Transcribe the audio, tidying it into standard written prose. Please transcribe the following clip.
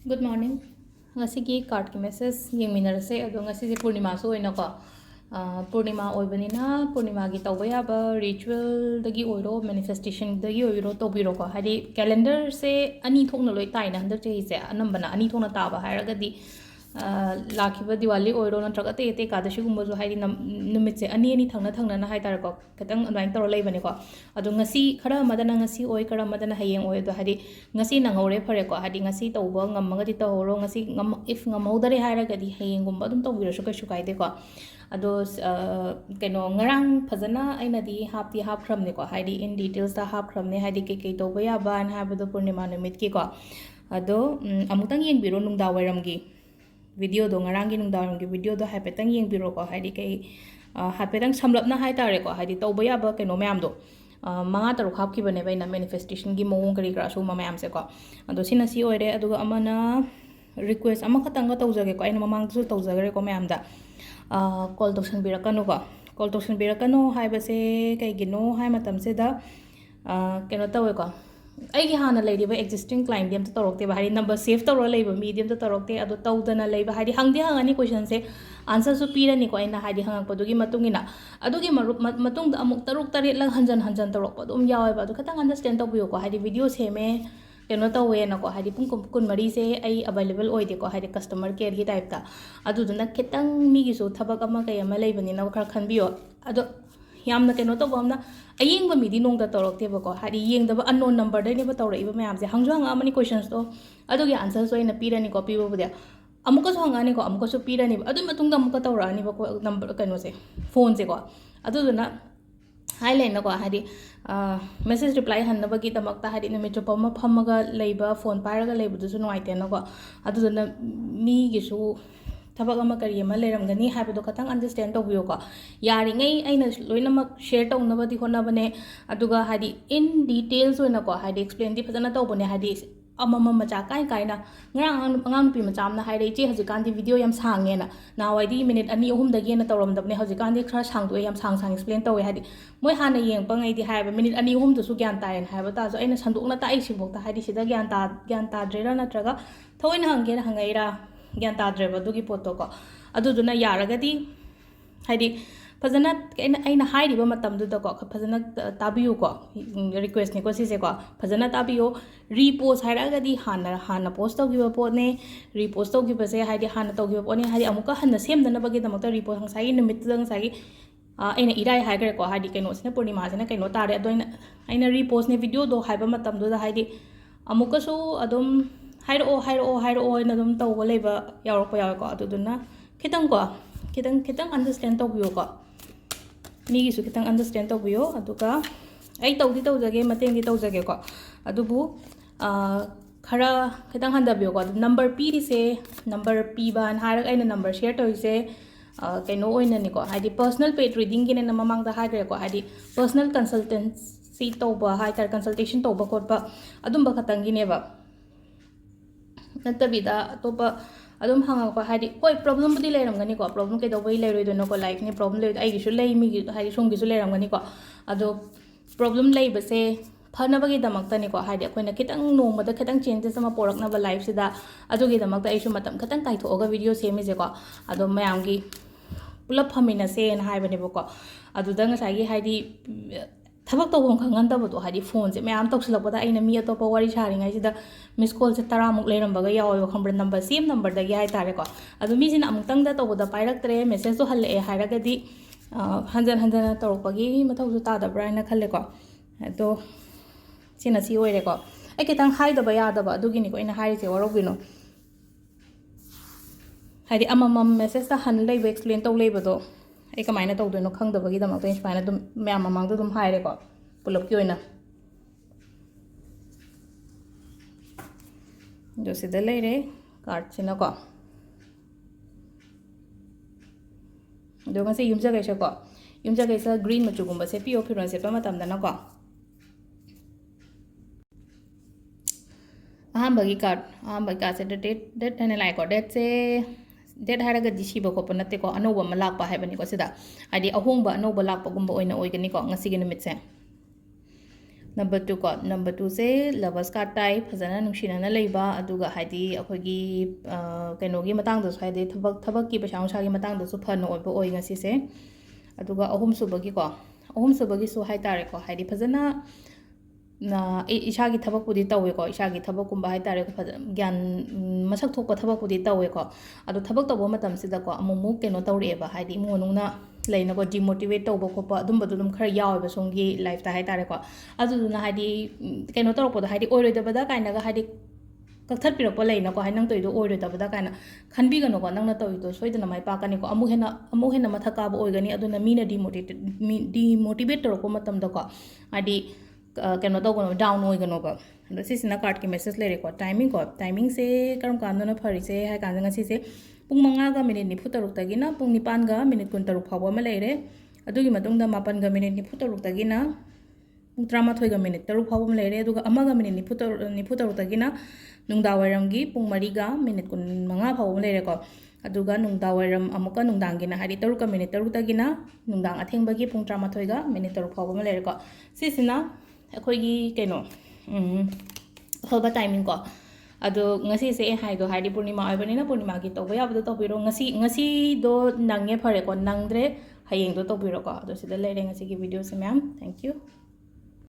Good morning. Ngasigi card ki message yengminarase ado ngasi Purnima so oinako Purnima oibanina Purnima gi tawba yaba ritual dagi oiro manifestation dagi oiro tobiro ko hadi calendar se ani thokna loi taina handak chehi se anambana ani thokna taba hairagadi लाखिबा Diwali ओइरो नत्रगा ते ते कादशी गुम्बजु हाइदि नुमितसे अनि थंगना थंगना ना हाइतार को खतंग online तौर लेबने को अदु ngasi खरा Madna ngasi ओइ खरा मदना हयेंग ओइ दो हाइदि ngasi नंगौरे फरे को हाइदि ngasi तौबा ngमगदि तौरो ngasi ngम इफ ngमौदरे हाइरगदि हयेंग गुम्बा दुम तौबिरसु कैसु काइदे को अदो कनो ngarang फजना आइनादि हापति हापख्रमने को हाइदि इन डिटेल्स दा हापख्रमने हाइदि के के तौबा याबा न हाबदो पूर्णिमा निमित की को अदो अमुतंग येंगबिरो नुंगदा वैरमगी वीडियो दो ngarang gi nungdawang gi video do haipetang yengbiro ko haidi kai haipetang samlapna hai tare ko haidi tawba yaba keno mayam do manga taru khap ki bane baina manifestation gi mong kari kra su mayam se ko ado sina si oire aduga amana request ama khatang ga tawjage ko aina mamang su tawjagare ko mayam da call tosan birakanu ko call tosan birakanu haibase kai gino hai matam se da keno tawe ko ꯑꯩꯒꯤ ꯍꯥꯟꯅ ꯂꯩꯔꯤꯕ ꯑꯦꯛꯖꯤꯁꯇꯤꯡ ꯀ꯭ꯂꯥꯏꯟꯗꯤ ꯑꯝꯇ ꯇꯧꯔꯛꯇꯦꯕ ꯍꯥꯏꯗꯤ number save ꯇꯧꯔ ꯂꯩꯕ ꯃꯤꯗꯤ ꯑꯝꯇ ꯇꯧꯔꯛꯇꯦ ꯑꯗꯣ ꯇꯧꯗꯅ ꯂꯩꯕ ꯍꯥꯏꯗꯤ ꯍꯪꯗꯤ ꯍꯪꯉꯅꯤ ꯀꯣꯏꯁꯟꯁꯦ ꯑꯟꯁꯔꯁꯨ ꯄꯤꯔꯅꯤꯀꯣ ꯑꯩꯅ ꯍꯥꯏꯗꯤ ꯍꯪꯉꯛꯄꯗꯨꯒꯤ ꯃꯇꯨꯡꯏꯟꯅ ꯑꯗꯨꯒꯤ ꯃꯇꯨꯡꯗ ꯑꯃꯨꯛ ꯇꯔꯨꯛ ꯇꯔꯦꯠꯂꯛ ꯍꯟꯖꯟ ꯍꯟꯖꯟ ꯇꯧꯔꯛꯄ ꯑꯗꯨꯝ ꯌꯥꯎꯋꯦꯕ ꯑꯗꯣ ꯈꯤꯇꯪ ꯑꯟꯗꯔꯁꯇꯦꯟ ꯇꯧꯕꯤꯌꯨꯀꯣ ꯍꯥꯏꯗꯤ ꯚꯤꯗꯤꯑꯣ ꯁꯦꯝꯃꯦ ꯀꯩꯅꯣ ꯇꯧꯋꯦꯅꯀꯣ ꯍꯥꯏꯗꯤ ꯄꯨꯡ 24ꯁꯦ ꯑꯩ ꯑꯦꯕꯥꯏꯂꯦꯕꯜ ꯑꯣꯏꯗꯦꯀꯣ ꯍꯥꯏꯗꯤ ꯀꯁꯇꯃꯔ ꯀꯦꯌꯔꯒꯤ ꯇꯥꯏꯞꯇ ꯑꯗꯨꯗꯨꯅ ꯈꯤꯇꯪ ꯃꯤꯒꯤꯁꯨ ꯊꯕꯛ ꯑꯃ ꯀꯩ ꯑꯃ ꯂꯩꯕꯅꯤꯅ ꯈꯔ ꯈꯟꯕꯤꯌꯣ ꯑꯗꯣ ꯌꯥꯝꯅ ꯀꯩꯅꯣ ꯇꯧꯕ ꯑꯃꯅ ꯑꯌꯦꯡꯕ ꯃꯤꯗꯤ ꯅꯣꯡꯗ ꯇꯧꯔꯛꯇꯦꯕꯀꯣ ꯍꯥꯏꯗꯤ ꯌꯦꯡꯗꯕ ꯑꯟꯅꯣꯟ ꯅꯝꯕꯔꯗꯩꯅꯦꯕ ꯇꯧꯔꯛꯏꯕ ꯃꯌꯥꯝꯁꯦ ꯍꯪꯁꯨ ꯍꯪꯉꯛꯑꯃꯅꯤ ꯀꯣꯏꯁꯟꯁꯇꯣ ꯑꯗꯨꯒꯤ ꯑꯟꯁꯔꯁꯨ ꯑꯩꯅ ꯄꯤꯔꯅꯤꯀꯣ ꯄꯤꯕꯕꯨꯗꯤ ꯑꯃꯨꯛꯀꯁꯨ ꯍꯪꯉꯛꯑꯅꯤꯀꯣ ꯑꯃꯨꯛꯀꯁꯨ ꯄꯤꯔꯅꯤꯕ ꯑꯗꯨꯒꯤ ꯃꯇꯨꯡꯗ ꯑꯃꯨꯛꯀ ꯇꯧꯔꯛꯑꯅꯤꯕꯀꯣ ꯅꯝꯕꯔ ꯀꯩꯅꯣꯁꯦ ꯐꯣꯟꯁꯦꯀꯣ ꯑꯗꯨꯗꯨꯅ ꯍꯥꯏ ꯂꯩꯅꯀꯣ ꯍꯥꯏꯗꯤ ꯃꯦꯁꯦꯖ ꯔꯤꯄ꯭ꯂꯥꯏ ꯍꯟꯅꯕꯒꯤꯗꯃꯛꯇ ꯍꯥꯏꯗꯤ ꯅꯨꯃꯤꯠ ꯆꯨꯞꯄ ꯑꯃ ꯐꯝꯃꯒ ꯂꯩꯕ ꯐꯣꯟ ꯄꯥꯏꯔꯒ ꯂꯩꯕꯗꯨꯁꯨ ꯅꯨꯡꯉꯥꯏꯇꯦꯅꯀꯣ ꯑꯗꯨꯗꯨꯅ ꯃꯤꯒꯤꯁꯨ ꯊꯕꯛ ꯑꯃ ꯀꯔꯤ ꯑꯃ ꯂꯩꯔꯝꯒꯅꯤ ꯍꯥꯏꯕꯗꯣ ꯈꯇꯪ ꯑꯟꯗꯔꯁꯇꯦꯟ ꯇꯧꯕꯤꯌꯨꯀꯣ ꯌꯥꯔꯤꯉꯩ ꯑꯩꯅ ꯂꯣꯏꯅꯃꯛ ꯁꯦꯌꯔ ꯇꯧꯅꯕꯗꯤ ꯍꯣꯠꯅꯕꯅꯦ ꯑꯗꯨꯒ ꯍꯥꯏꯗꯤ ꯏꯟ ꯗꯤꯇꯦꯜꯁ ꯑꯣꯏꯅꯀꯣ ꯍꯥꯏꯗꯤ ꯑꯦꯛꯁꯄ꯭ꯂꯦꯟꯗꯤ ꯐꯖꯅ ꯇꯧꯕꯅꯦ ꯍꯥꯏꯗꯤ ꯑꯃꯃꯝ ꯃꯆꯥ ꯀꯥꯏꯅ ꯉꯔꯥꯡ ꯑꯉꯥꯡ ꯅꯨꯄꯤ ꯃꯆꯥ ꯑꯃꯅ ꯍꯥꯏꯔꯦ ꯏꯆꯦ ꯍꯧꯖꯤꯛꯀꯥꯟꯗꯤ ꯚꯤꯗꯤꯑꯣ ꯌꯥꯝ ꯁꯥꯡꯉꯦꯅ ꯅꯍꯥꯟꯋꯥꯏꯗꯤ ꯃꯤꯅꯤꯠ 2-3ꯗꯒꯤ ꯍꯦꯟꯅ ꯇꯧꯔꯝꯗꯕꯅꯦ ꯍꯧꯖꯤꯛꯀꯥꯟꯗꯤ ꯈꯔ ꯁꯥꯡꯗꯣꯛꯑꯦ ꯌꯥꯝ ꯁꯥꯡ ꯑꯦꯛꯁꯄ꯭ꯂꯦꯟ ꯇꯧꯋꯦ ꯍꯥꯏꯗꯤ ꯃꯣꯏ ꯍꯥꯟꯅ ꯌꯦꯡꯉꯛꯄꯉꯩꯗꯤ ꯍꯥꯏꯕ ꯃꯤꯅꯤꯠ 2-3ꯗꯁꯨ ꯒ꯭ꯌꯥꯟ ꯇꯥꯏꯌꯦꯅ ꯍꯥꯏꯕ ꯇꯥꯔꯁꯨ ꯑꯩꯅ ꯁꯟꯗꯣꯛꯅ ꯇꯥꯛꯏꯁꯤꯐꯥꯎꯗ ꯍꯥꯏꯗꯤ ꯁꯤꯗ ꯒ꯭ꯌꯥꯟ ꯇꯥꯗ꯭ꯔꯦꯔꯥ ꯅꯠꯇ꯭ꯔꯒ ꯊꯑꯣꯏꯅ ꯍꯪꯒꯦꯅ ꯍꯪꯉꯛꯏꯔꯥ ꯒ꯭ꯌꯥꯟ ꯇꯥꯗ꯭ꯔꯦꯕ ꯑꯗꯨꯒꯤ ꯄꯣꯠꯇꯣꯀꯣ ꯑꯗꯨꯗꯨꯅ ꯌꯥꯔꯒꯗꯤ ꯍꯥꯏꯗꯤ ꯐꯖꯅ ꯑꯩꯅ ꯍꯥꯏꯔꯤꯕ ꯃꯇꯝꯗꯨꯗꯀꯣ ꯐꯖꯅ ꯇꯥꯕꯤꯌꯨꯀꯣ ꯔꯤꯀ꯭ꯋꯦꯁꯅꯤꯀꯣ ꯁꯤꯁꯦꯀꯣ ꯐꯖꯅ ꯇꯥꯕꯤꯌꯣ ꯔꯤꯄꯣꯁ ꯍꯥꯏꯔꯒꯗꯤ ꯍꯥꯟꯅ ꯄꯣꯁ ꯇꯧꯈꯤꯕ ꯄꯣꯠꯅꯦ ꯔꯤꯄꯣꯁ ꯇꯧꯈꯤꯕꯁꯦ ꯍꯥꯏꯗꯤ ꯍꯥꯟꯅ ꯇꯧꯈꯤꯕ ꯄꯣꯠꯅꯦ ꯍꯥꯏꯗꯤ ꯑꯃꯨꯛꯀ ꯍꯟꯅ ꯁꯦꯝꯗꯅꯕꯒꯤꯗꯃꯛꯇ ꯔꯤꯄꯣꯁ ꯉꯁꯥꯏꯒꯤ ꯅꯨꯃꯤꯠꯇꯨꯗ ꯉꯁꯥꯏꯒꯤ ꯑꯩꯅ ꯏꯔꯥꯏ ꯍꯥꯏꯈ꯭ꯔꯦꯀꯣ ꯍꯥꯏꯗꯤ ꯀꯩꯅꯣꯁꯤꯅ ꯄꯨꯔꯅꯤꯃꯥꯁꯤꯅ ꯀꯩꯅꯣ ꯇꯥꯔꯦ ꯑꯗꯣ ꯑꯩꯅ ꯔꯤꯄꯣꯁꯅꯦ ꯚꯤꯗꯤꯑꯣꯗꯣ ꯍꯥꯏꯕ ꯃꯇꯝꯗꯨꯗ ꯍꯥꯏꯗꯤ ꯑꯃꯨꯛꯀꯁꯨ ꯑꯗꯨꯝ ꯍꯥꯏꯔꯛꯑꯣ ꯍꯥꯏꯅ ꯑꯗꯨꯝ ꯇꯧꯕ ꯂꯩꯕ ꯌꯥꯎꯔꯛꯄ ꯌꯥꯎꯋꯦꯀꯣ ꯑꯗꯨꯗꯨꯅ ꯈꯤꯇꯪ ꯑꯟꯗꯔꯁꯇꯦꯟ ꯇꯧꯕꯤꯌꯨꯀꯣ ꯃꯤꯒꯤꯁꯨ ꯈꯤꯇꯪ ꯑꯟꯗꯔꯁꯇꯦꯟ ꯇꯧꯕꯤꯌꯣ ꯑꯗꯨꯒ ꯑꯩ ꯇꯧꯖꯒꯦ ꯃꯇꯦꯡꯗꯤ ꯇꯧꯖꯒꯦꯀꯣ ꯑꯗꯨꯕꯨ ꯈꯔ ꯈꯤꯇꯪ ꯍꯟꯊꯕꯤꯌꯣꯀꯣ ꯑꯗꯨ ꯅꯝꯕꯔ ꯄꯤꯔꯤꯁꯦ ꯅꯝꯕꯔ ꯄꯤꯕꯅ ꯍꯥꯏꯔꯒ ꯑꯩꯅ ꯅꯝꯕꯔ ꯁꯦꯌꯔ ꯇꯧꯔꯤꯁꯦ ꯀꯩꯅꯣ ꯑꯣꯏꯅꯅꯤꯀꯣ ꯍꯥꯏꯗꯤ ꯄꯔꯁꯅꯦꯜ ꯄꯦꯠ ꯔꯤꯗꯤꯡꯒꯤꯅꯦꯅ ꯃꯃꯥꯡꯗ ꯍꯥꯏꯈ꯭ꯔꯦꯀꯣ ꯍꯥꯏꯗꯤ ꯄꯔꯁꯅꯦꯜ ꯀꯟꯁꯜꯇꯦꯟꯁꯤ ꯇꯧꯕ ꯍꯥꯏꯇꯥꯔꯦ ꯀꯟꯁꯜꯇꯦꯁꯟ ꯇꯧꯕ ꯈꯣꯠꯄ ꯑꯗꯨꯝꯕ ꯈꯛꯇꯪꯒꯤꯅꯦꯕ ꯅꯠꯇꯕꯤꯗ ꯑꯇꯣꯞꯄ ꯑꯗꯨꯝ ꯍꯪꯉꯛꯄ ꯍꯥꯏꯗꯤ ꯍꯣꯏ ꯄ꯭ꯔꯣꯕ꯭ꯂꯦꯝꯕꯨꯗꯤ ꯂꯩꯔꯝꯒꯅꯤꯀꯣ ꯄ꯭ꯔꯣꯕ꯭ꯂꯦꯝ ꯀꯩꯗꯧꯕꯩ ꯂꯩꯔꯣꯏꯗꯣꯏꯅꯣꯀꯣ ꯂꯥꯏꯐꯅꯤ ꯄ꯭ꯔꯣꯕ꯭ꯂꯦꯝ ꯂꯩꯕ ꯑꯩꯒꯤꯁꯨ ꯂꯩ ꯃꯤꯒꯤ ꯍꯥꯏꯗꯤ ꯁꯣꯝꯒꯤꯁꯨ ꯂꯩꯔꯝꯒꯅꯤꯀꯣ ꯑꯗꯣ ꯄ꯭ꯔꯣꯕ꯭ꯂꯦꯝ ꯂꯩꯕꯁꯦ ꯐꯅꯕꯒꯤꯗꯃꯛꯇꯅꯤꯀꯣ ꯍꯥꯏꯗꯤ ꯑꯩꯈꯣꯏꯅ ꯈꯤꯇꯪ ꯅꯣꯡꯃꯗ ꯈꯤꯇꯪ ꯆꯦꯟꯖꯦꯁ ꯑꯃ ꯄꯣꯔꯛꯅꯕ ꯂꯥꯏꯐꯁꯤꯗ ꯑꯗꯨꯒꯤꯗꯃꯛꯇ ꯑꯩꯁꯨ ꯃꯇꯝ ꯈꯤꯇꯪ ꯀꯥꯏꯊꯣꯛꯑꯒ ꯚꯤꯗꯤꯑꯣ ꯁꯦꯝꯃꯤꯁꯦꯀꯣ ꯑꯗꯣ ꯃꯌꯥꯝꯒꯤ ꯄꯨꯂꯞ ꯐꯝꯃꯤꯟꯅꯁꯦꯅ ꯍꯥꯏꯕꯅꯦꯕꯀꯣ ꯑꯗꯨꯗ ꯉꯁꯥꯏꯒꯤ ꯍꯥꯏꯗꯤ ꯊꯕꯛ ꯇꯧꯐꯝ ꯈꯪꯍꯟꯗꯕꯗꯣ ꯍꯥꯏꯗꯤ ꯐꯣꯟꯁꯦ ꯃꯌꯥꯝ ꯇꯧꯁꯤꯜꯂꯛꯄꯗ ꯑꯩꯅ ꯃꯤ ꯑꯇꯣꯞꯄ ꯋꯥꯔꯤ ꯁꯥꯔꯤꯉꯩꯁꯤda ꯃꯤꯁ ꯀꯣꯜꯁꯦ 10ꯃꯨꯛ ꯂꯩꯔꯝꯕꯒ ꯌꯥꯎꯋꯦꯕ ꯈꯪꯕ꯭ꯔꯥ ꯅꯝꯕꯔ ꯁꯦꯝ ꯅꯝꯕꯔꯗꯒꯤ ꯍꯥꯏꯇꯥꯔꯦꯀꯣ ꯑꯗꯣ ꯃꯤꯁꯤꯅ ꯑꯃꯨꯛꯇꯪꯗ ꯇꯧꯕꯗ ꯄꯥꯏꯔꯛꯇ꯭ꯔꯦ ꯃꯦꯁꯦꯖꯇꯣ ꯍꯜꯂꯛꯑꯦ ꯍꯥꯏꯔꯒꯗꯤ ꯍꯟꯖꯟꯅ ꯇꯧꯔꯛꯄꯒꯤ ꯃꯊꯧꯁꯨ ꯇꯥꯗꯕ꯭ꯔꯥ ꯍꯥꯏꯅ ꯈꯜꯂꯦꯀꯣ ꯑꯗꯣ ꯁꯤꯅ ꯁꯤ ꯑꯣꯏꯔꯦꯀꯣ ꯑꯩ ꯈꯤꯇꯪ ꯍꯥꯏꯗꯕ ꯌꯥꯗꯕ ꯑꯗꯨꯒꯤꯅꯤꯀꯣ ꯑꯩꯅ ꯍꯥꯏꯔꯤꯁꯦ ꯋꯥꯔꯧꯕꯤꯅꯨ ꯍꯥꯏꯗꯤ ꯑꯃꯃꯝ ꯃꯦꯁꯦꯖꯇ ꯍꯟ ꯂꯩꯕ ꯑꯦꯛꯁꯄ꯭ꯂꯦꯟ ꯇꯧ ꯂꯩꯕꯗꯣ ꯑꯩ ꯀꯃꯥꯏꯅ ꯇꯧꯗꯣꯏꯅꯣ ꯈꯪꯗꯕꯒꯤꯗꯃꯛꯇ ꯑꯩ ꯁꯨꯃꯥꯏꯅ ꯑꯗꯨꯝ ꯃꯌꯥꯝ ꯃꯃꯥꯡꯗ ꯑꯗꯨꯝ ꯍꯥꯏꯔꯦꯀꯣ ꯄꯨꯂꯞꯀꯤ ꯑꯣꯏꯅ ꯑꯗꯣ ꯁꯤꯗ ꯂꯩꯔꯦ ꯀꯥꯔꯠꯁꯤꯅꯀꯣ ꯑꯗꯣ ꯉꯁꯤ ꯌꯨꯝꯖꯀꯩꯁꯀꯣ ꯌꯨꯝꯖꯀꯩꯁ ꯒ꯭ꯔꯤꯟ ꯃꯆꯨꯒꯨꯝꯕ ꯁꯦꯠꯄꯤꯌꯣ ꯐꯤꯔꯣꯜ ꯁꯦꯠꯄ ꯃꯇꯝꯗꯅꯀꯣ ꯑꯍꯥꯟꯕꯒꯤ ꯀꯥꯔꯠꯁꯦ ꯗꯦꯠ ꯍꯥꯏꯅ ꯂꯥꯛꯑꯦꯀꯣ ꯗꯦꯠꯁꯦ ꯗꯦꯠ ꯍꯥꯏꯔꯒꯗꯤ ꯁꯤꯕ ꯈꯣꯠꯄ ꯅꯠꯇꯦꯀꯣ ꯑꯅꯧꯕ ꯑꯃ ꯂꯥꯛꯄ ꯍꯥꯏꯕꯅꯤꯀꯣ ꯁꯤꯗ ꯍꯥꯏꯗꯤ ꯑꯍꯣꯡꯕ ꯑꯅꯧꯕ ꯂꯥꯛꯄꯒꯨꯝꯕ ꯑꯣꯏꯅ ꯑꯣꯏꯒꯅꯤꯀꯣ ꯉꯁꯤꯒꯤ ꯅꯨꯃꯤꯠꯁꯦ Number 2 ko. Number 2 se lovers card tai phajana nungsinana leiba aduga haidi akhoi kainogi matang da haidi thabak ki paisa nusa gi matang da su phano oiba oi ngasi se aduga ahum subagi ko ahum subagi su hai tare ko haidi phajana na isha gi thabak pudi tawe ko isha gi thabak kumba hai tare ko gyan masak thokpa thabak pudi tawe ko adu thabak tawo matam sida ko amumu keno tawre ba haidi mu nungna leina ko demotivate tawba khopa adum badu dum khara yaw ba songi life ta hai tare ko adu na haidi keno tawro ko haidi oiroi da bada kaina ga haidi kakthar pirok pa leina ko hainang toido oiroi da bada kaina khanbi gano ko nangna toido soidana mai pa kani ko amu hena mathaka ba oigani aduna mina demotivate tawro ko matam da ko haidi keno tawgono down oigano ba ado sisina card ki message lere ko timing se karam kanna phari se hai kan ngasi se pung 5 ga minute 46 tagina pung 9 ga minute 16 phawa ma leire adugi matungda 9 ga minute 46 tagina pung 13 ga minute 3 phawa ma leire aduga 1 ga minute 46 tagina nungda wairamgi pung 3 ga minute 5 phawa ma leire ko aduga nungda wairam amuka nungdangina hari 3 ga minute 3 tagina nungdang athengbagi pung 13 ga minute 3 phawa ma leire ko sisina akhoi keno hoba timing ko ado ngasi se hai do haidi purnima aibani na purnima gi toba yabdo tobiro ngasi do nange phare ko nangdre hayeng do tobiro ko ado sida lere ngasi gi video se ma'am thank you